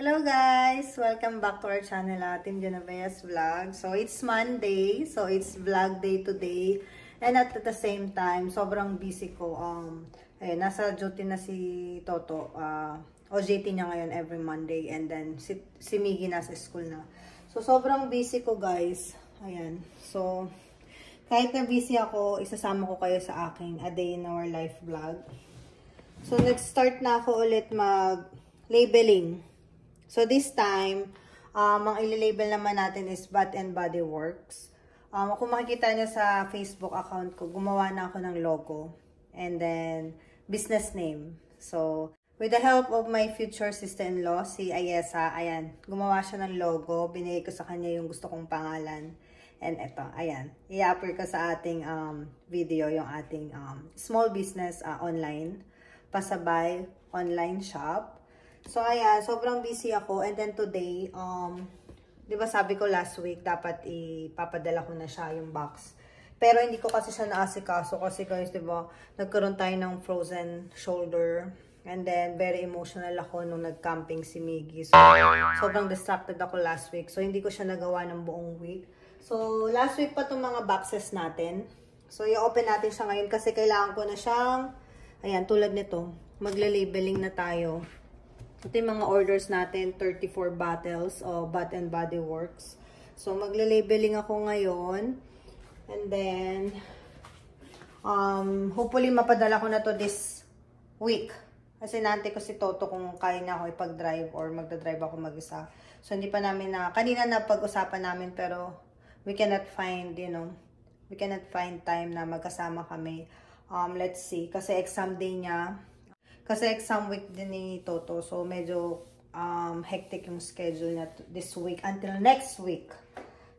Hello guys! Welcome back to our channel, Team Genovea's Vlog. So it's Monday, so it's vlog day today. And at the same time, sobrang busy ko. Nasa duty na si Toto. OJT niya ngayon every Monday. And then si Miggy nasa school na. So sobrang busy ko guys. Ayan. So kahit na busy ako, isasama ko kayo sa aking A Day in Our Life vlog. So nag-start na ako ulit mag-labeling. So this time, ang ililabel naman natin is Bath and Body Works. Kung makikita nyo sa Facebook account ko, gumawa na ako ng logo. And then, business name. So, with the help of my future sister-in-law, si Ayesa, ayan, gumawa siya ng logo. Binigay ko sa kanya yung gusto kong pangalan. And eto, ayan, i-upload ko sa ating video yung ating small business online. Pasabay, online shop. So, ayan, sobrang busy ako. And then today, di ba sabi ko last week, dapat ipapadala ko na siya yung box. Pero hindi ko kasi siya naasikaso kasi guys, di ba, nagkaroon tayo ng frozen shoulder. And then, very emotional ako nung nag-camping si Miggy. So, sobrang distracted ako last week. So, hindi ko siya nagawa ng buong week. So, last week pa itong mga boxes natin. So, i-open natin siya ngayon kasi kailangan ko na siyang, ayan, tulad nito, magla-labeling na tayo. Ito yung mga orders natin, 34 bottles of Bath and Body Works. So, magla-labeling ako ngayon. And then, hopefully mapadala ko na to this week. Kasi nante ko si Toto kung kaya na ako ipag-drive or magda-drive ako mag-isa. So, hindi pa namin kanina na pag-usapan namin pero we cannot find, we cannot find time na magkasama kami. Let's see. Kasi exam day niya. Kasi exam week din ni Toto. So, medyo hectic yung schedule niya this week until next week.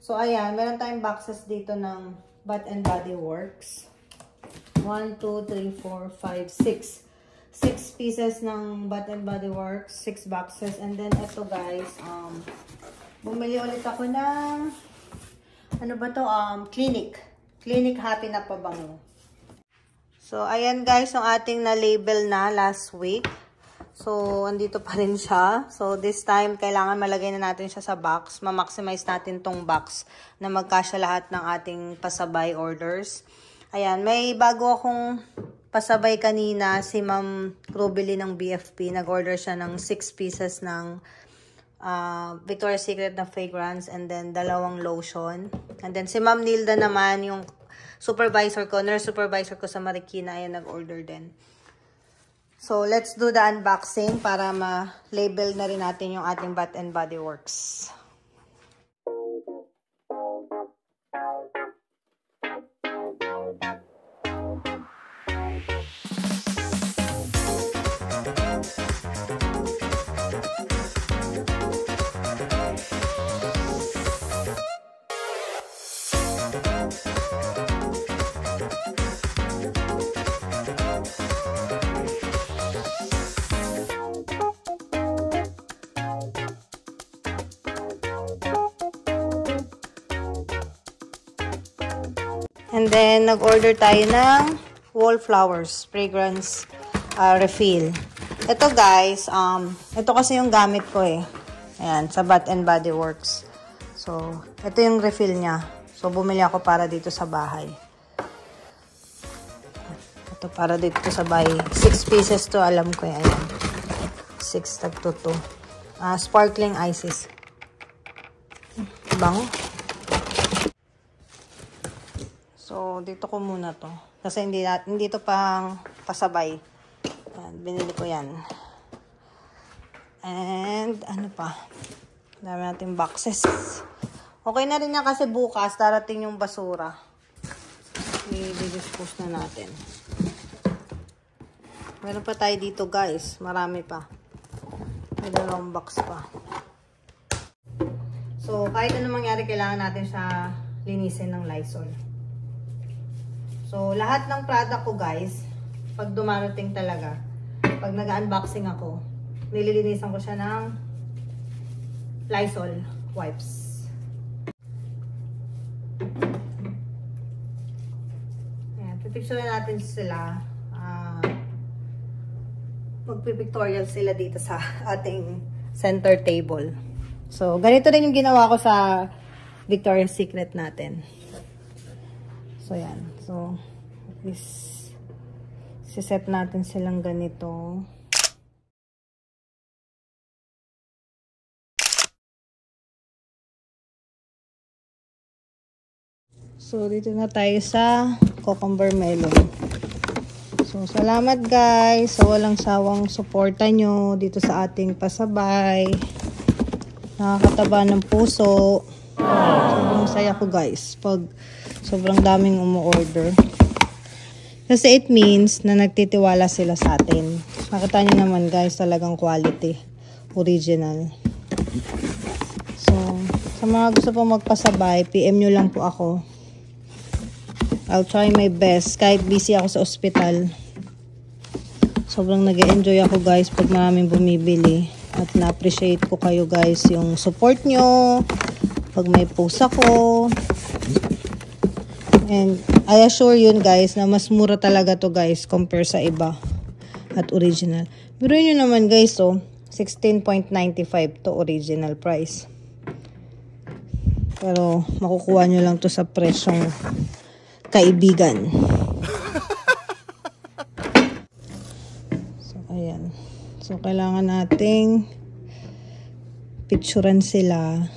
So, ayan. Meron tayong boxes dito ng Bath and Body Works. 1, 2, 3, 4, 5, 6. 6 pieces ng Bath and Body Works. 6 boxes. And then, ito guys. Bumili ulit ako ng ano ba to? Clinic. Clinic Happy na pabango. So, ayan guys, yung ating na-label na last week. So, andito pa rin siya. So, this time, kailangan malagay na natin siya sa box. Ma-maximize natin tong box na magkasya lahat ng ating pasabay orders. Ayan, may bago akong pasabay kanina, si Ma'am Rubely ng BFP. Nag-order siya ng 6 pieces ng Victoria's Secret na fragrance and then 2 lotion. And then, si Ma'am Nilda naman, yung supervisor ko, nurse supervisor ko sa Marikina, ayan, nag-order din. So, let's do the unboxing para ma-label na rin natin yung ating Bath and Body Works. And then, nag-order tayo ng Wallflowers fragrance refill. Ito guys, ito kasi yung gamit ko eh. Ayan, sa Bath and Body Works. So, ito yung refill niya. So, bumili ako para dito sa bahay. Ito para dito sa bahay. 6 pieces to, alam ko eh. Ayan. 6 tagto to. Sparkling ices. Bango. So, dito ko muna to. Kasi hindi to pang pasabay. Ayan, binili ko yan. And, ano pa? Dami natin boxes. Okay na rin yan kasi bukas, darating yung basura. I-dispose na natin. Meron pa tayo dito guys. Marami pa. May 2 box pa. So, kahit ano mangyari, kailangan natin siya linisin ng Lysol. So, lahat ng product ko guys, pag dumarating talaga, pag nag-unboxing ako, nililinisan ko siya ng Lysol wipes. Ayan, pipicture natin sila. Magpipictorial sila dito sa ating center table. So, ganito rin yung ginawa ko sa Victoria's Secret natin. So, yan. So, siset natin silang ganito. So, dito na tayo sa cucumber melon. So, salamat guys sa walang sawang suporta nyo dito sa ating pasabay. Nakakataba ng puso. Sobrang saya ko guys pag sobrang daming umu-order. Kasi it means na nagtitiwala sila sa atin. Nakita nyo naman guys, talagang quality. Original. So, sa mga gusto po magpasabay, PM nyo lang po ako. I'll try my best. Kahit busy ako sa ospital. Sobrang nag-enjoy ako guys pag maraming bumibili. At na-appreciate ko kayo guys yung support nyo. Pag may post ako. And I assure you guys na mas mura talaga to guys compare sa iba. At original. Pero yun naman guys, so 16.95 to original price. Pero makukuha nyo lang to sa presyong kaibigan. So, ayan. So, kailangan nating picturean sila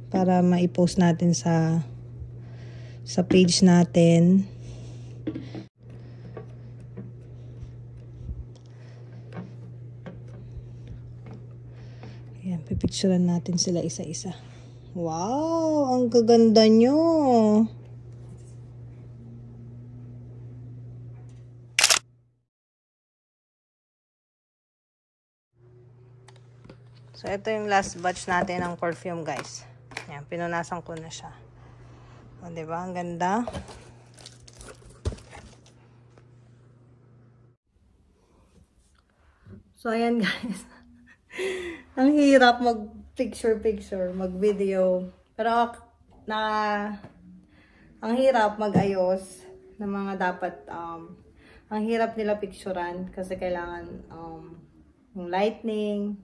para ma-post natin sa page natin. Ayan, pipicturean natin sila isa-isa. Wow! Ang gaganda nyo! So, ito yung last batch natin ng perfume, guys. Ayan, pinunasan ko na siya. O, diba? Ang ganda. So, ayan, guys. Ang hirap mag-picture, mag-video. Pero, ang hirap mag-ayos ng mga dapat, ang hirap nila picturean kasi kailangan, yung lightning.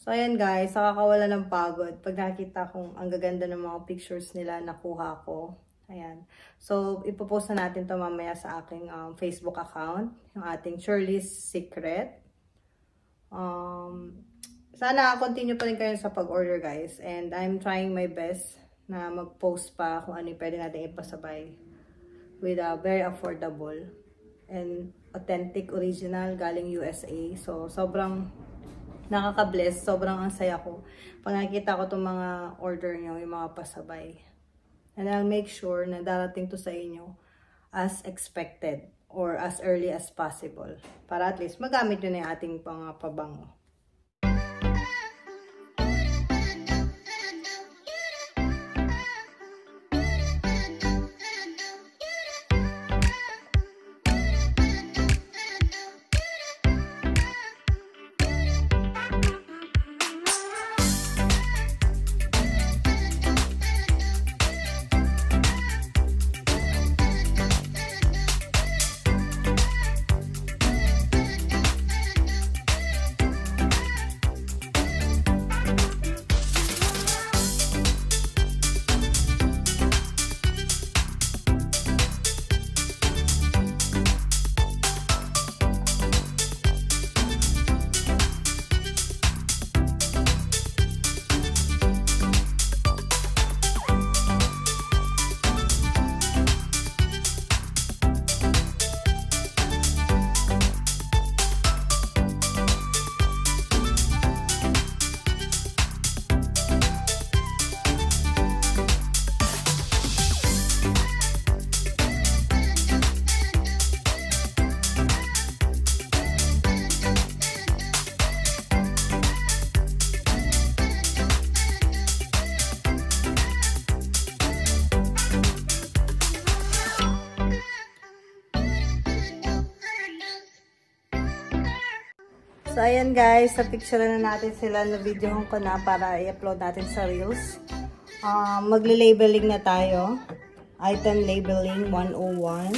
So, ayan guys, nakakawala ng pagod. Pag nakita kong ang gaganda ng mga pictures nila nakuha ko. Ayan. So, ipopost na natin to mamaya sa aking Facebook account. Yung ating Shirley's Secret. Sana continue pa rin kayo sa pag-order guys. And I'm trying my best na mag-post pa kung ano yung pwede natin ipasabay. With a very affordable and authentic original galing USA. So, sobrang nakaka-bless. Sobrang ang saya ko. Pag nakikita ko itong mga order nyo, yung mga pasabay. And I'll make sure na darating to sa inyo as expected or as early as possible. Para at least magamit nyo na yung ating mga pabango. So, ayan guys, na-picture na natin sila, na-videohan ko na para i-upload natin sa Reels. Magle-labeling na tayo. Item labeling 101.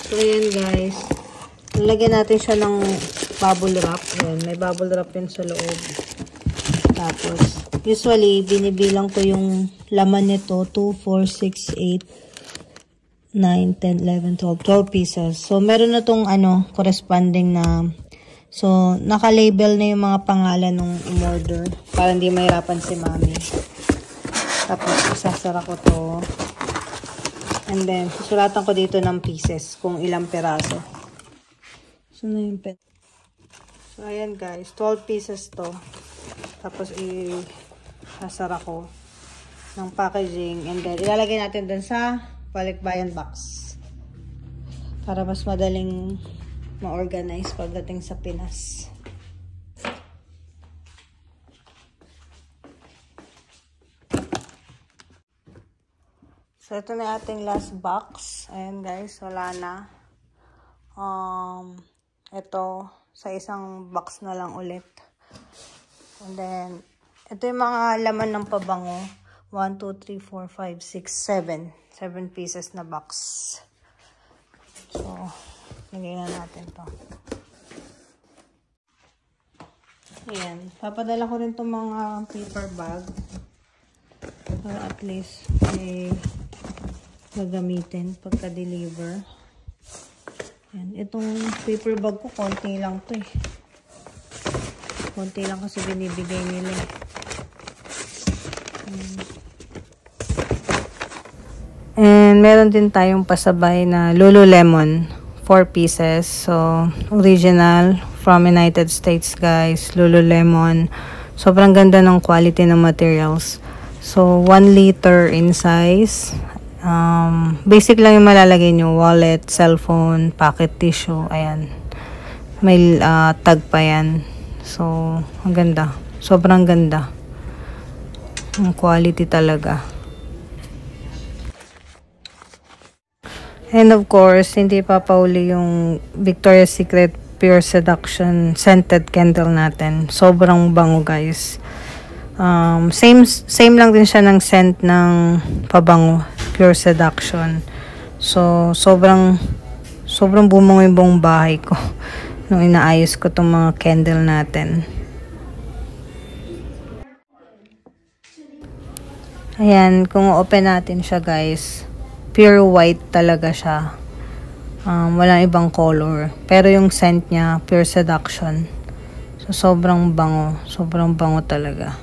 So, ayan guys. Lalagyan natin siya ng bubble wrap. Ayan, may bubble wrap yun sa loob. Tapos, usually, binibilang ko yung laman nito. 2, 4, 6, 8, 9, 10, 11, 12. 12 pieces. So, meron na tong corresponding na. So, naka-label na yung mga pangalan ng in-order. Para hindi mahirapan si mami. Tapos, isasara ko to. And then, susulatan ko dito ng pieces kung ilang peraso. So, na yung pen. So, ayan guys. 12 pieces to. Tapos, isasara ko ng packaging. And then, ilalagay natin dun sa balikbayan box. Para mas madaling ma-organize pagdating sa Pinas. So, ito na ating last box. Ayan guys, wala na. Ito, sa isang box na lang ulit. And then, ito yung mga laman ng pabango. 1, 2, 3, 4, 5, 6, 7. 7 pieces na box. So, lagay na natin to. Ayan. Papadala ko rin itong mga paper bag. Para at least may gagamitin pagka-deliver. Ayan. Itong paper bag ko, konti lang to eh. Konti lang kasi binibigay nila eh. And meron din tayong pasabay na Lululemon. 4 pieces. So, original from United States guys. Lululemon. Sobrang ganda ng quality ng materials. So, 1 liter in size. Basic lang yung malalagay nyo. Wallet, cellphone, pocket tissue. Ayan. May tag pa yan. So, ang ganda. Sobrang ganda. Ang quality talaga. And of course, hindi papauli yung Victoria's Secret Pure Seduction scented candle natin. Sobrang bango guys. Same lang din siya ng scent ng pabango. Pure Seduction. So, sobrang bumango yung buong bahay ko nung inaayos ko tong mga candle natin. Ayan, kung open natin siya guys, pure white talaga siya. Walang ibang color. Pero yung scent niya, Pure Seduction. So, sobrang bango. Sobrang bango talaga.